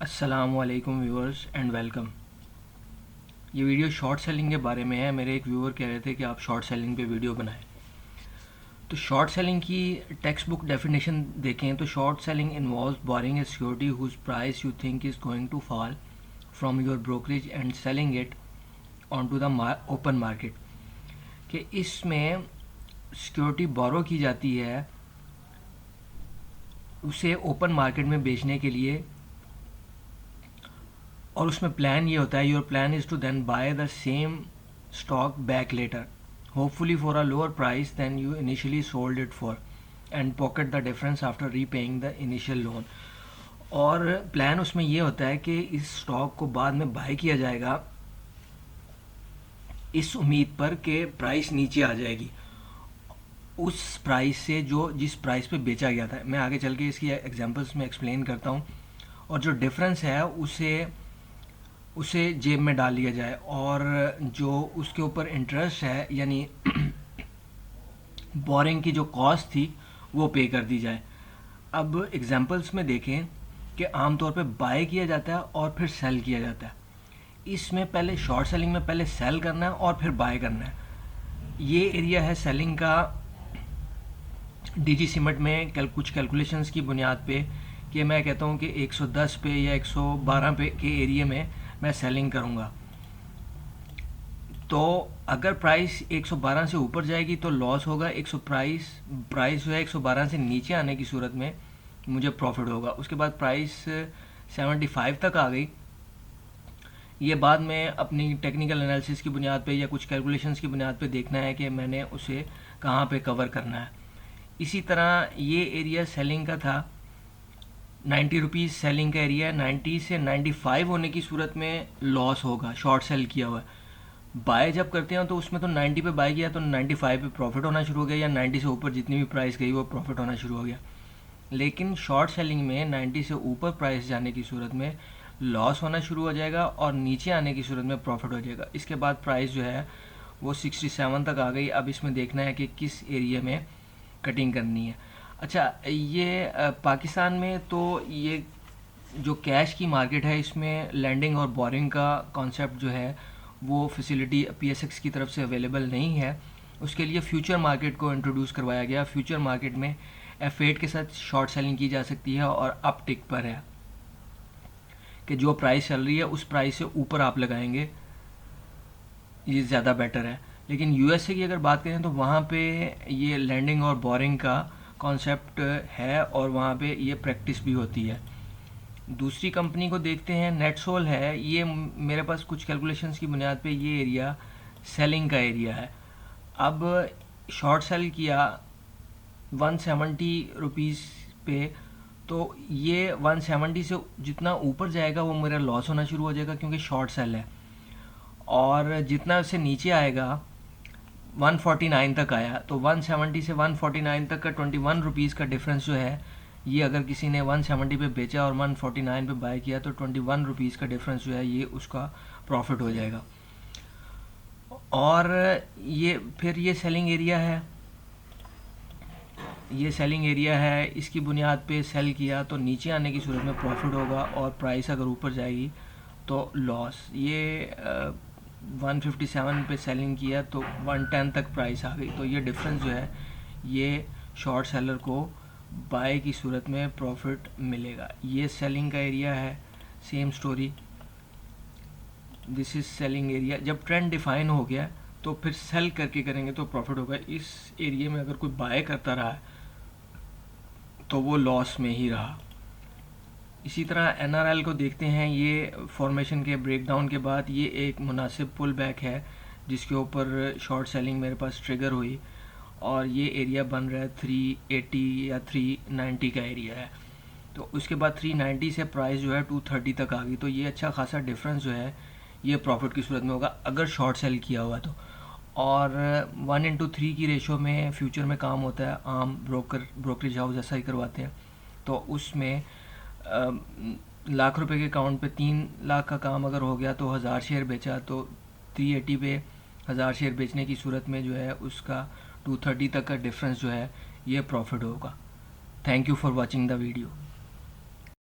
अस्सलामुअलैकुम viewers and welcome. ये video short selling के बारे में है। मेरे एक व्यूअर कह रहे थे कि आप शॉर्ट सेलिंग पे वीडियो बनाएं। तो शॉर्ट सेलिंग की टेक्स्ट बुक डेफिनेशन देखें तो short selling involves buying a security whose price you think is going to fall from your brokerage and selling it on to the open market. कि इसमें security बोरो की जाती है उसे open market में बेचने के लिए, और उसमें प्लान ये होता है your plan is to then buy the same stock back later hopefully for a lower price than you initially sold it for and pocket the difference after repaying the initial loan. और plan उसमें ये होता है कि इस stock को बाद में बाय किया जाएगा इस उम्मीद पर कि प्राइस नीचे आ जाएगी उस प्राइस से जो जिस प्राइस पे बेचा गया था। मैं आगे चल के इसकी एग्जांपल्स में एक्सप्लेन करता हूँ। और जो डिफरेंस है उसे उसे जेब में डाल लिया जाए और जो उसके ऊपर इंटरेस्ट है यानी बोरिंग की जो कॉस्ट थी वो पे कर दी जाए। अब एग्जांपल्स में देखें कि आमतौर पे बाय किया जाता है और फिर सेल किया जाता है। इसमें पहले शॉर्ट सेलिंग में पहले सेल करना है और फिर बाय करना है। ये एरिया है सेलिंग का डीजी सिमट में कुछ कैलकुलेशंस की बुनियाद पे कि मैं कहता हूँ कि 110 पे या 112 पे के एरिया में मैं सेलिंग करूँगा। तो अगर प्राइस 112 से ऊपर जाएगी तो लॉस होगा। 100 प्राइस जो है 112 से नीचे आने की सूरत में मुझे प्रॉफिट होगा। उसके बाद प्राइस 75 तक आ गई। ये बाद में अपनी टेक्निकल एनालिसिस की बुनियाद पे या कुछ कैलकुलेशंस की बुनियाद पे देखना है कि मैंने उसे कहाँ पे कवर करना है। इसी तरह ये एरिया सेलिंग का था 90 रुपीज़ सेलिंग का एरिया है। 90 से 95 होने की सूरत में लॉस होगा शॉर्ट सेल किया हुआ है। बाय जब करते हैं तो उसमें तो 90 पे बाय किया तो 95 पे प्रॉफिट होना शुरू हो गया, या 90 से ऊपर जितनी भी प्राइस गई वो प्रॉफिट होना शुरू हो गया। लेकिन शॉर्ट सेलिंग में 90 से ऊपर प्राइस जाने की सूरत में लॉस होना शुरू हो जाएगा और नीचे आने की सूरत में प्रॉफिट हो जाएगा। इसके बाद प्राइस जो है वो 67 तक आ गई। अब इसमें देखना है कि किस एरिया में कटिंग करनी है। अच्छा, ये पाकिस्तान में तो ये जो कैश की मार्केट है इसमें लैंडिंग और बोरिंग का कॉन्सेप्ट जो है वो फैसिलिटी पीएसएक्स की तरफ से अवेलेबल नहीं है। उसके लिए फ्यूचर मार्केट को इंट्रोड्यूस करवाया गया। फ्यूचर मार्केट में F8 के साथ शॉर्ट सेलिंग की जा सकती है और अप टिक पर है कि जो प्राइस चल रही है उस प्राइस से ऊपर आप लगाएंगे, ये ज़्यादा बेटर है। लेकिन यूएसए की अगर बात करें तो वहाँ पे ये लैंडिंग और बोरिंग का कॉन्सेप्ट है और वहाँ पे ये प्रैक्टिस भी होती है। दूसरी कंपनी को देखते हैं, नेटसोल है। ये मेरे पास कुछ कैलकुलेशंस की बुनियाद पे ये एरिया सेलिंग का एरिया है। अब शॉर्ट सेल किया 170 रुपीज़ पे, तो ये 170 से जितना ऊपर जाएगा वो मेरा लॉस होना शुरू हो जाएगा क्योंकि शॉर्ट सेल है। और जितना उससे नीचे आएगा 149 तक आया तो 170 से 149 तक का 21 रुपीज़ का डिफरेंस जो है, ये अगर किसी ने 170 पे बेचा और 149 पे बाय किया तो 21 रुपीज़ का डिफरेंस जो है ये उसका प्रॉफिट हो जाएगा। और ये फिर ये सेलिंग एरिया है, ये सेलिंग एरिया है। इसकी बुनियाद पे सेल किया तो नीचे आने की सूरत में प्रॉफिट होगा और प्राइस अगर ऊपर जाएगी तो लॉस। ये 157 पे सेलिंग किया तो 110 तक प्राइस आ गई। तो ये डिफरेंस जो है ये शॉर्ट सेलर को बाय की सूरत में प्रॉफिट मिलेगा। ये सेलिंग का एरिया है। Same story, this is selling area. जब ट्रेंड डिफाइन हो गया तो फिर सेल करके करेंगे तो प्रॉफिट होगा। इस एरिया में अगर कोई बाय करता रहा तो वो लॉस में ही रहा। इसी तरह एनआरएल को देखते हैं। ये फॉर्मेशन के ब्रेकडाउन के बाद ये एक मुनासिब पुल बैक है जिसके ऊपर शॉर्ट सेलिंग मेरे पास ट्रिगर हुई और ये एरिया बन रहा है 380 या 390 का एरिया है। तो उसके बाद 390 से प्राइस जो है 230 तक आ गई। तो ये अच्छा खासा डिफरेंस जो है ये प्रॉफिट की सूरत में होगा अगर शॉर्ट सेल किया हुआ तो। और 1:3 की रेशो में फ्यूचर में काम होता है। आम ब्रोकरेज हाउस ऐसा ही करवाते हैं। तो उसमें लाख रुपए के अकाउंट पे 3 लाख का काम अगर हो गया तो 1000 शेयर बेचा तो 380 पे 1000 शेयर बेचने की सूरत में जो है उसका 230 तक का डिफरेंस जो है ये प्रॉफिट होगा। Thank you for watching the video.